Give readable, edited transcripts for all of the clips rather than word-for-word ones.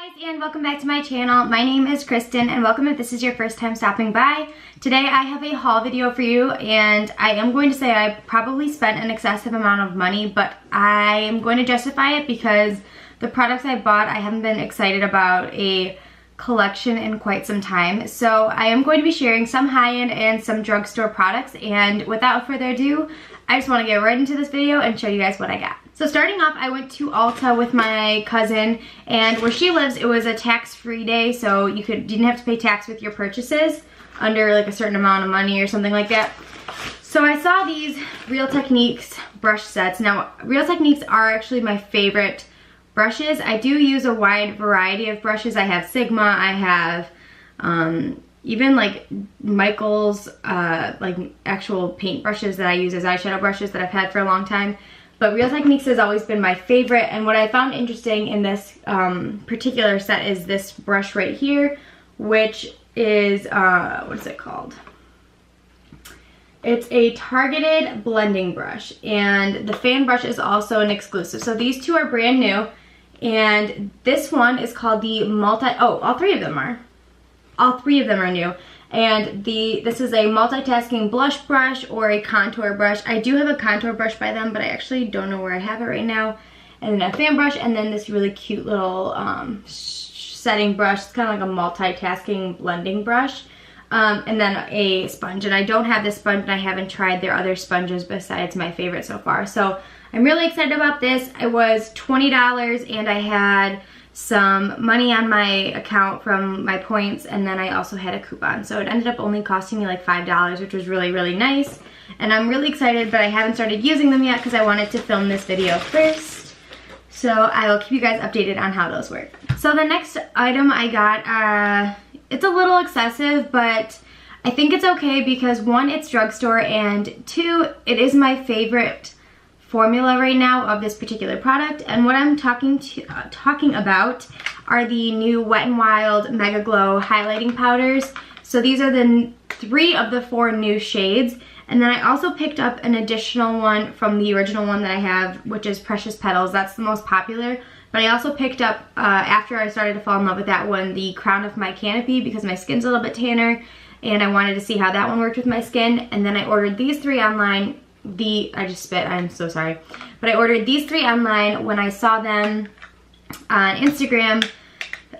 Hi guys, and welcome back to my channel. My name is Kristen, and welcome if this is your first time stopping by. Today I have a haul video for you, and I am going to say I probably spent an excessive amount of money, but I am going to justify it because the products I bought I haven't been excited about a collection in quite some time. So I am going to be sharing some high-end and some drugstore products, and without further ado, I just want to get right into this video and show you guys what I got. So starting off, I went to Ulta with my cousin, and where she lives, it was a tax-free day, so you didn't have to pay tax with your purchases under like a certain amount of money or something like that. So I saw these Real Techniques brush sets. Now, Real Techniques are actually my favorite brushes. I do use a wide variety of brushes. I have Sigma, I have even like Michael's like actual paint brushes that I use as eyeshadow brushes that I've had for a long time. But Real Techniques has always been my favorite, and what I found interesting in this particular set is this brush right here, which is, what is it called? It's a targeted blending brush, and the fan brush is also an exclusive. So these two are brand new, and this one is called the all three of them are. All three of them are new. And this is a multitasking blush brush or a contour brush. I do have a contour brush by them, but I actually don't know where I have it right now. And then a fan brush, and then this really cute little setting brush. It's kind of like a multitasking blending brush. And then a sponge. And I don't have this sponge, and I haven't tried their other sponges besides my favorite so far. So I'm really excited about this. It was $20, and I had some money on my account from my points, and then I also had a coupon, so it ended up only costing me like $5, which was really, really nice. And I'm really excited, but I haven't started using them yet because I wanted to film this video first, so I will keep you guys updated on how those work. So the next item I got, it's a little excessive, but I think it's okay because one, it's drugstore, and two, it is my favorite formula right now of this particular product. And what I'm talking about are the new Wet n Wild MegaGlo highlighting powders. So these are the 3 of the 4 new shades, and then I also picked up an additional one from the original one that I have, which is Precious Petals. That's the most popular, but I also picked up, after I started to fall in love with that one, the Crown of my Canopy, because my skin's a little bit tanner and I wanted to see how that one worked with my skin. And then I ordered these 3 online. I just spit, I'm so sorry. But I ordered these 3 online when I saw them on Instagram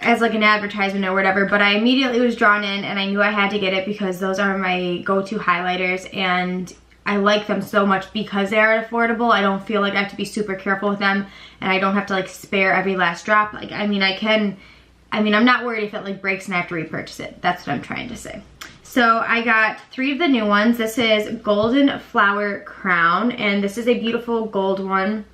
as like an advertisement or whatever, but I immediately was drawn in, and I knew I had to get it because those are my go-to highlighters, and I like them so much because they are affordable. I don't feel like I have to be super careful with them, and I don't have to like spare every last drop. Like, I'm not worried if it like breaks and I have to repurchase it. That's what I'm trying to say. So I got 3 of the new ones. This is Golden Flower Crown, and this is a beautiful gold one.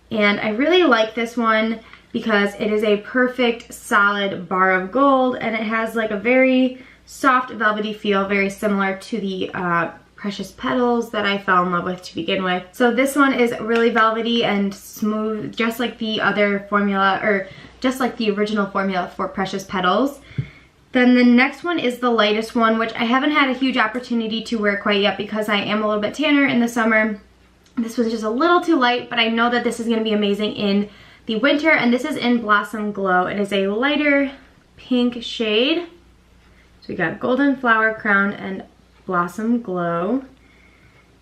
And I really like this one because it is a perfect solid bar of gold, and it has like a very soft velvety feel, very similar to the Precious Petals that I fell in love with to begin with. So this one is really velvety and smooth, just like the other formula, or just like the original formula for Precious Petals. Then the next one is the lightest one, which I haven't had a huge opportunity to wear quite yet because I am a little bit tanner in the summer. This was just a little too light, but I know that this is going to be amazing in the winter, and this is in Blossom Glow. It is a lighter pink shade. So we got Golden Flower Crown and Blossom Glow.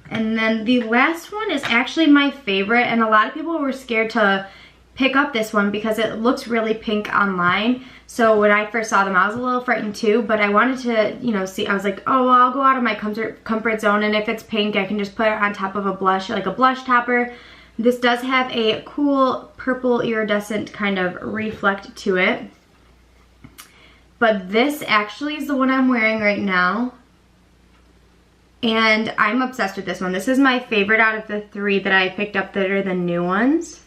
And then the last one is actually my favorite, and a lot of people were scared to pick up this one because it looks really pink online. So when I first saw them, I was a little frightened too, but I wanted to, you know, see. I was like, oh, well, I'll go out of my comfort zone, and if it's pink, I can just put it on top of a blush, like a blush topper. This does have a cool purple iridescent kind of reflect to it. But this actually is the one I'm wearing right now, and I'm obsessed with this one. This is my favorite out of the 3 that I picked up that are the new ones.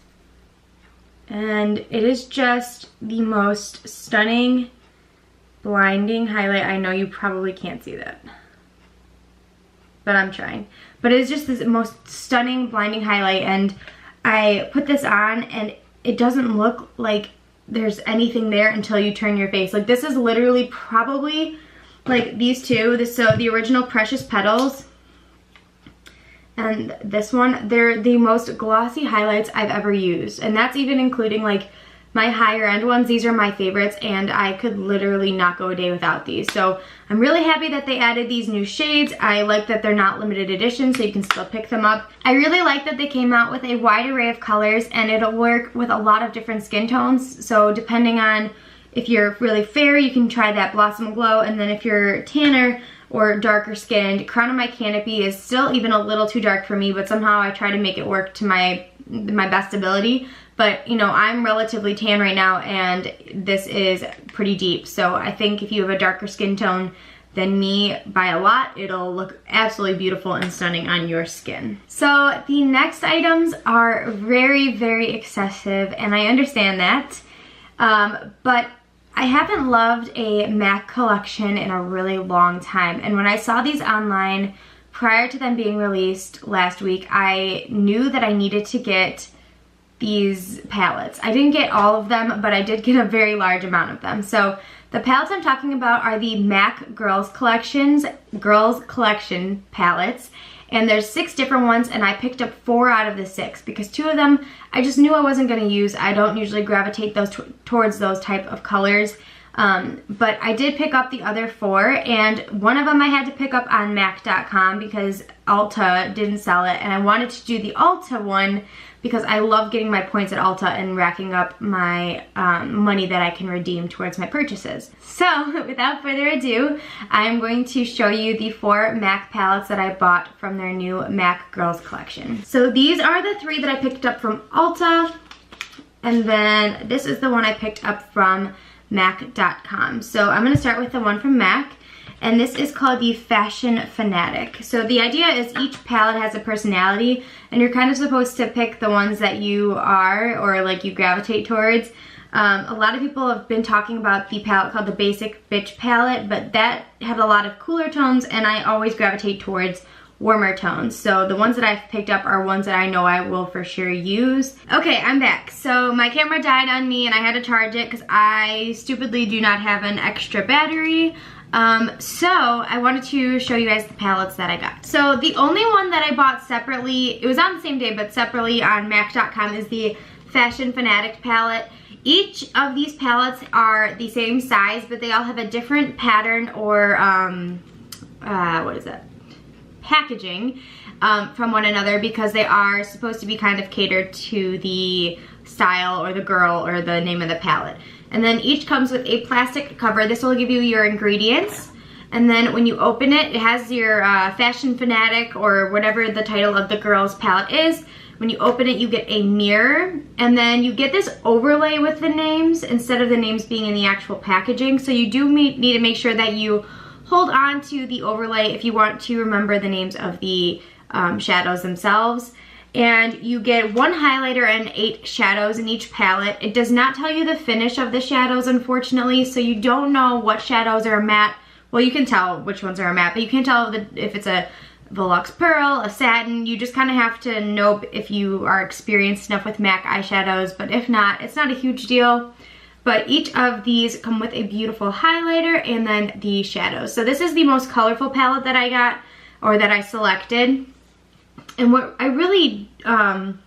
And it is just the most stunning, blinding highlight. I know you probably can't see that, but I'm trying. But it is just this most stunning, blinding highlight, and I put this on, and it doesn't look like there's anything there until you turn your face. Like, this is literally probably, like, these two. So the original Precious Petals and this one, they're the most glossy highlights I've ever used, and that's even including like my higher end ones, these are my favorites, and I could literally not go a day without these. So I'm really happy that they added these new shades. I like that they're not limited edition, so you can still pick them up. I really like that they came out with a wide array of colors, and it'll work with a lot of different skin tones. So depending on if you're really fair, you can try that Blossom Glow, and then if you're tanner or darker skinned, Crown of My Canopy is still even a little too dark for me, but somehow I try to make it work to my best ability. But you know, I'm relatively tan right now, and this is pretty deep. So I think if you have a darker skin tone than me by a lot, it'll look absolutely beautiful and stunning on your skin. So the next items are very, very excessive, and I understand that. But I haven't loved a MAC collection in a really long time. And when I saw these online prior to them being released last week, I knew that I needed to get these palettes. I didn't get all of them, but I did get a very large amount of them. So the palettes I'm talking about are the MAC Girls Collection palettes. And there's 6 different ones, and I picked up 4 out of the 6 because 2 of them I just knew I wasn't going to use. I don't usually gravitate towards those type of colors. But I did pick up the other 4, and one of them I had to pick up on MAC.com because Ulta didn't sell it, and I wanted to do the Ulta one because I love getting my points at Ulta and racking up my money that I can redeem towards my purchases. So without further ado, I'm going to show you the 4 MAC palettes that I bought from their new MAC Girls Collection. So these are the 3 that I picked up from Ulta, and then this is the one I picked up from MAC.com. So I'm going to start with the one from MAC, and this is called the Fashion Fanatic. So the idea is each palette has a personality, and you're kind of supposed to pick the ones that you are, or like you gravitate towards. A lot of people have been talking about the palette called the Basic Bitch palette, but that had a lot of cooler tones, and I always gravitate towards warmer tones. So the ones that I've picked up are ones that I know I will for sure use. Okay, I'm back. So my camera died on me and I had to charge it because I stupidly do not have an extra battery. So I wanted to show you guys the palettes that I got. So the only one that I bought separately, it was on the same day but separately on MAC.com, is the Fashion Fanatic palette. Each of these palettes are the same size, but they all have a different pattern or what is that? Packaging from one another, because they are supposed to be kind of catered to the style or the girl or the name of the palette. And then each comes with a plastic cover. This will give you your ingredients, and then when you open it, it has your Fashion Fanatic or whatever the title of the girl's palette is. When you open it, you get a mirror, and then you get this overlay with the names instead of the names being in the actual packaging. So you do need to make sure that you hold on to the overlay if you want to remember the names of the shadows themselves. And you get 1 highlighter and 8 shadows in each palette. It does not tell you the finish of the shadows, unfortunately, so you don't know what shadows are matte. Well, you can tell which ones are matte, but you can't tell if it's a Volux Pearl, a satin. You just kind of have to know if you are experienced enough with MAC eyeshadows, but if not, it's not a huge deal. But each of these come with a beautiful highlighter and then the shadows. So this is the most colorful palette that I got, or that I selected. And what I really kind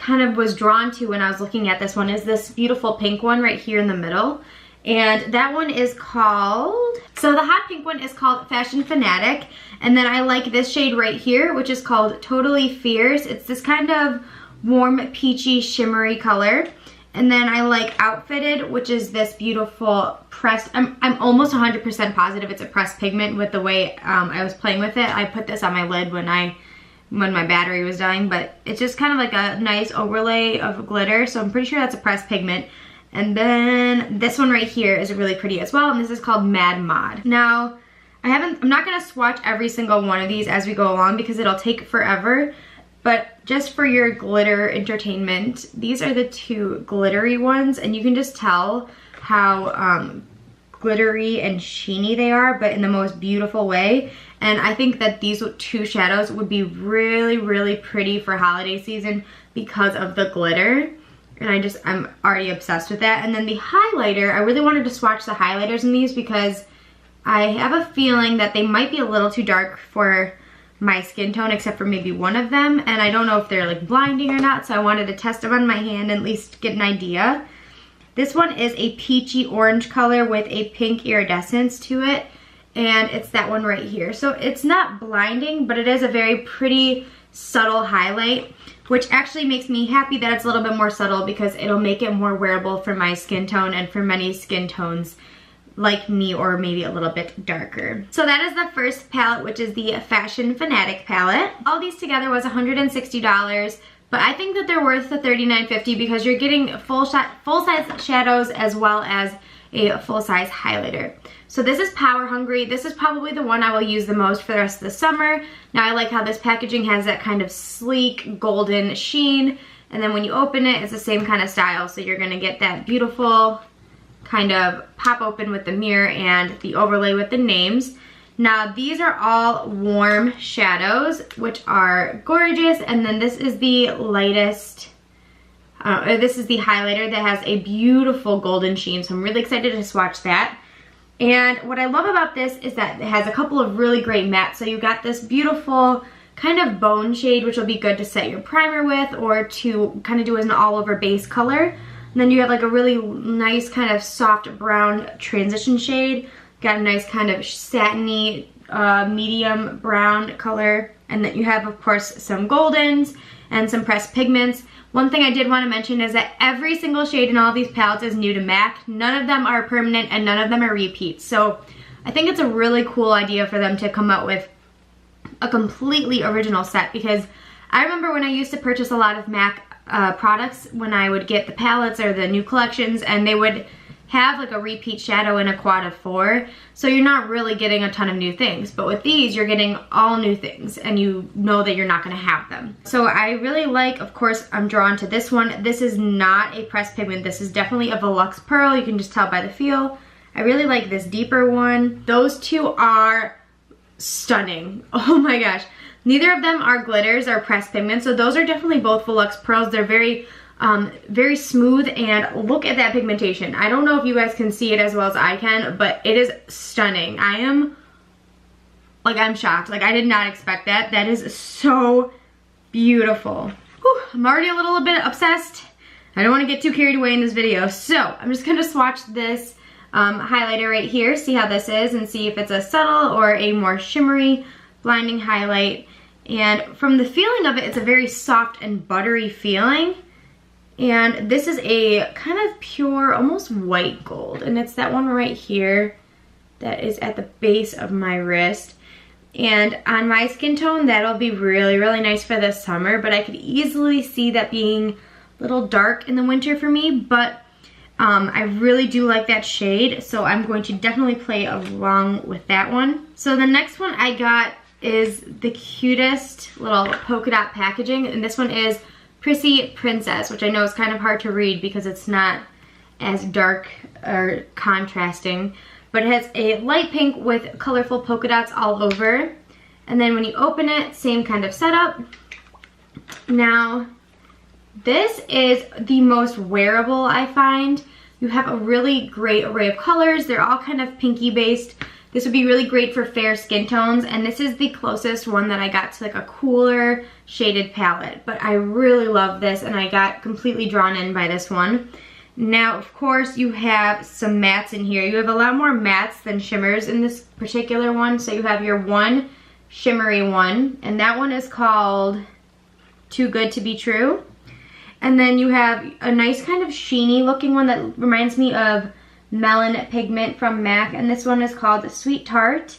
of was drawn to when I was looking at this one is this beautiful pink one right here in the middle. And that one is called, so the hot pink one is called Fashion Fanatic. And then I like this shade right here, which is called Totally Fierce. It's this kind of warm, peachy, shimmery color. And then I like Outfitted, which is this beautiful pressed, I'm almost 100% positive it's a pressed pigment with the way I was playing with it. I put this on my lid when my battery was dying, but it's just kind of like a nice overlay of glitter, so I'm pretty sure that's a pressed pigment. And then this one right here is really pretty as well, and this is called Mad Mod. Now, I'm not gonna swatch every single one of these as we go along because it'll take forever, but just for your glitter entertainment, these are the 2 glittery ones, and you can just tell how glittery and sheeny they are, but in the most beautiful way. And I think that these 2 shadows would be really, really pretty for holiday season because of the glitter. And I'm already obsessed with that. And then the highlighter, I really wanted to swatch the highlighters in these because I have a feeling that they might be a little too dark for my skin tone, except for maybe one of them. And I don't know if they're like blinding or not, so I wanted to test them on my hand and at least get an idea. This one is a peachy orange color with a pink iridescence to it, and it's that one right here. So it's not blinding, but it is a very pretty subtle highlight, which actually makes me happy that it's a little bit more subtle because it'll make it more wearable for my skin tone and for many skin tones like me, or maybe a little bit darker. So that is the first palette, which is the Fashion Fanatic palette. All these together was $160, but I think that they're worth the $39.50 because you're getting full-size shadows as well as a full-size highlighter. So this is Power Hungry. This is probably the one I will use the most for the rest of the summer. Now I like how this packaging has that kind of sleek golden sheen, and then when you open it, it's the same kind of style. So you're gonna get that beautiful kind of pop open with the mirror and the overlay with the names. Now these are all warm shadows, which are gorgeous, and then this is the lightest, this is the highlighter that has a beautiful golden sheen, so I'm really excited to swatch that. And what I love about this is that it has a couple of really great mattes. So you got this beautiful kind of bone shade, which will be good to set your primer with or to kind of do as an all over base color. And then you have like a really nice kind of soft brown transition shade. Got a nice kind of satiny medium brown color. And then you have, of course, some goldens and some pressed pigments. One thing I did want to mention is that every single shade in all of these palettes is new to MAC. None of them are permanent and none of them are repeats. So I think it's a really cool idea for them to come out with a completely original set, because I remember when I used to purchase a lot of MAC products when I would get the palettes or the new collections, and they would have like a repeat shadow in a quad of 4, so you're not really getting a ton of new things. But with these, you're getting all new things, and you know that you're not going to have them. So I really like, of course, I'm drawn to this one. This is not a pressed pigment. This is definitely a Volux Pearl. You can just tell by the feel. I really like this deeper one. Those two are stunning. Oh my gosh. Neither of them are glitters or pressed pigments, so those are definitely both Volux Pearls. They're very very smooth, and look at that pigmentation. I don't know if you guys can see it as well as I can, but it is stunning. I'm shocked. Like, I did not expect that. That is so beautiful. Whew, I'm already a little bit obsessed. I don't want to get too carried away in this video, so I'm just going to swatch this highlighter right here, see how this is, and see if it's a subtle or a more shimmery blinding highlight. And from the feeling of it, it's a very soft and buttery feeling. And this is a kind of pure, almost white gold. And it's that one right here that is at the base of my wrist. And on my skin tone, that'll be really, really nice for the summer. But I could easily see that being a little dark in the winter for me. But I really do like that shade. So I'm going to definitely play along with that one. So the next one I got is the cutest little polka dot packaging. And this one is Prissy Princess, which I know is kind of hard to read because it's not as dark or contrasting, but it has a light pink with colorful polka dots all over. And then when you open it, same kind of setup. Now, this is the most wearable, I find. You have a really great array of colors. They're all kind of pinky based. This would be really great for fair skin tones, and this is the closest one that I got to like a cooler shaded palette. But I really love this, and I got completely drawn in by this one. Now, of course, you have some mattes in here. You have a lot more mattes than shimmers in this particular one. So you have your one shimmery one, and that one is called Too Good to Be True. And then you have a nice kind of sheeny looking one that reminds me of Melon Pigment from MAC, and this one is called Sweet Tart.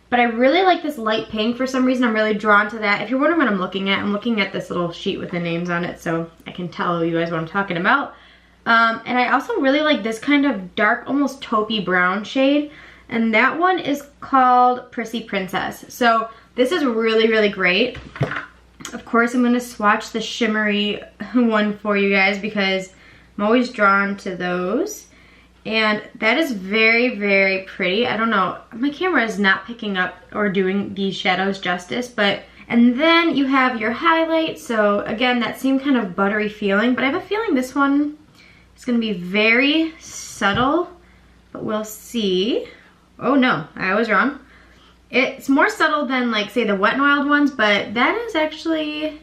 But I really like this light pink. For some reason, I'm really drawn to that. If you're wondering what I'm looking at this little sheet with the names on it, so I can tell you guys what I'm talking about. And I also really like this kind of dark, almost taupey brown shade, and that one is called Prissy Princess. So this is really, really great. Of course, I'm going to swatch the shimmery one for you guys because I'm always drawn to those. And that is very, very pretty. I don't know, my camera is not picking up or doing these shadows justice, but, and then you have your highlight. So again, that same kind of buttery feeling, but I have a feeling this one is gonna be very subtle, but we'll see. Oh no, I was wrong. It's more subtle than like say the Wet n Wild ones, but that is actually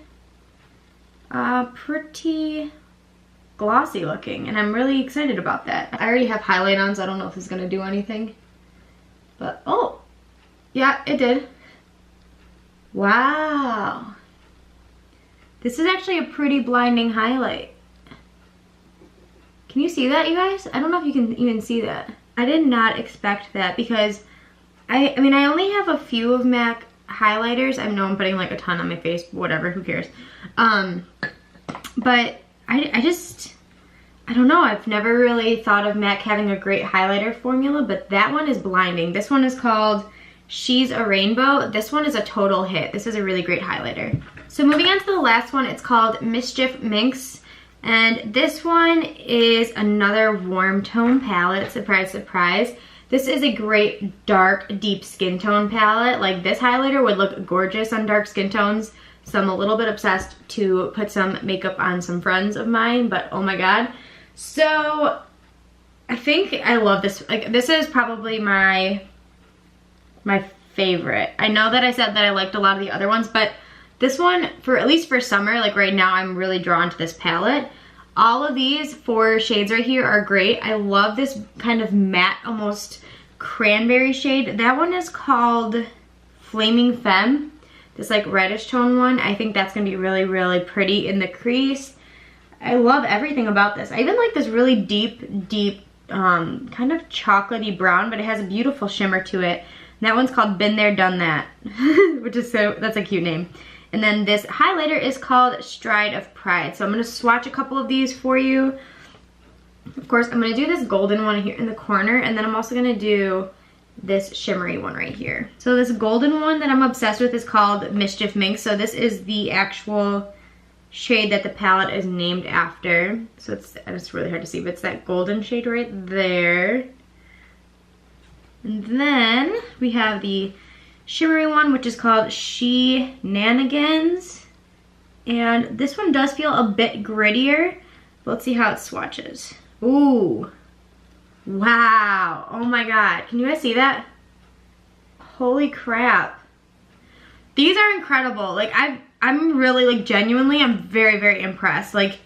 pretty glossy looking, and I'm really excited about that. I already have highlight on, so I don't know if it's gonna do anything. But, oh, yeah, it did. Wow. This is actually a pretty blinding highlight. Can you see that, you guys? I don't know if you can even see that. I did not expect that because I mean, I only have a few of MAC highlighters. I know I'm putting like a ton on my face, whatever, who cares? But I don't know, I've never really thought of MAC having a great highlighter formula, but that one is blinding. This one is called She's a Rainbow. This one is a total hit. This is a really great highlighter. So moving on to the last one, it's called Mischief Minx. And this one is another warm tone palette, surprise, surprise. This is a great dark, deep skin tone palette. Like, this highlighter would look gorgeous on dark skin tones. So I'm a little bit obsessed to put some makeup on some friends of mine, but oh my god. So I think I love this. Like, this is probably my favorite. I know that I said that I liked a lot of the other ones, but this one, for at least for summer, like right now, I'm really drawn to this palette. All of these 4 shades right here are great. I love this kind of matte, almost cranberry shade. That one is called Flaming Femme. This like reddish tone one. I think that's gonna be really, really pretty in the crease. I love everything about this. I even like this really deep, kind of chocolatey brown, but it has a beautiful shimmer to it. And that one's called Been There, Done That, which is that's a cute name. And then this highlighter is called Stride of Pride. So I'm going to swatch a couple of these for you. Of course, I'm going to do this golden one here in the corner, and then I'm also going to do this shimmery one right here. So this golden one that I'm obsessed with is called Mischief Minx. So this is the actual shade that the palette is named after. So it's really hard to see, but it's that golden shade right there. And then we have the shimmery one, which is called She-Nanigans. And this one does feel a bit grittier. Let's see how it swatches. Ooh. Wow. Oh my god. Can you guys see that? Holy crap. These are incredible. Like, I'm really, like, genuinely, I'm very, very impressed. Like,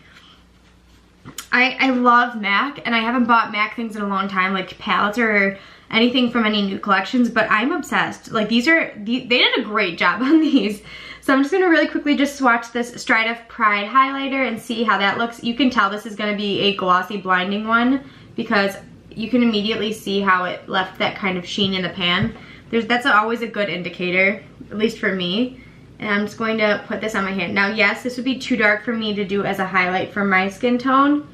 I love MAC, and I haven't bought MAC things in a long time, like palettes or anything from any new collections, but I'm obsessed. Like, they did a great job on these. So I'm just gonna really quickly just swatch this Stride of Pride highlighter and see how that looks. You can tell this is gonna be a glossy blinding one because you can immediately see how it left that kind of sheen in the pan. That's always a good indicator, at least for me. And I'm just going to put this on my hand. Now, yes, this would be too dark for me to do as a highlight for my skin tone,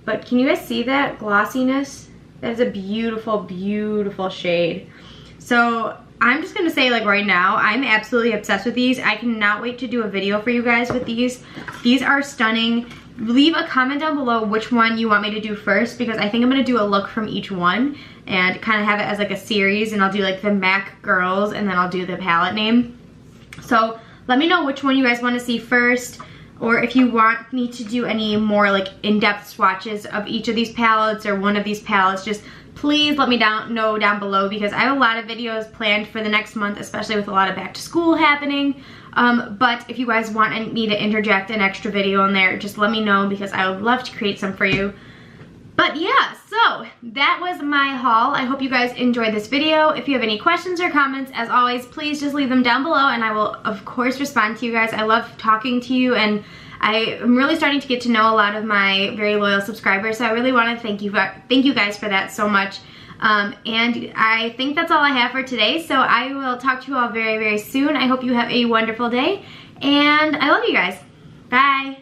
but can you guys see that glossiness? That is a beautiful, beautiful shade. So I'm just gonna say, like, right now, I'm absolutely obsessed with these. I cannot wait to do a video for you guys with these. These are stunning. Leave a comment down below which one you want me to do first, because I think I'm gonna do a look from each one and kind of have it as like a series, and I'll do like the MAC girls and then I'll do the palette name. So let me know which one you guys want to see first, or if you want me to do any more like in-depth swatches of each of these palettes or one of these palettes, just please let me know down below, because I have a lot of videos planned for the next month, especially with a lot of back to school happening. But if you guys want me to interject an extra video in there, just let me know, because I would love to create some for you. But yeah, so that was my haul. I hope you guys enjoyed this video. If you have any questions or comments, as always, please just leave them down below, and I will of course respond to you guys. I love talking to you, and I am really starting to get to know a lot of my very loyal subscribers, so I really want to thank you guys for that so much. And I think that's all I have for today, so I will talk to you all very, very soon. I hope you have a wonderful day, and I love you guys. Bye!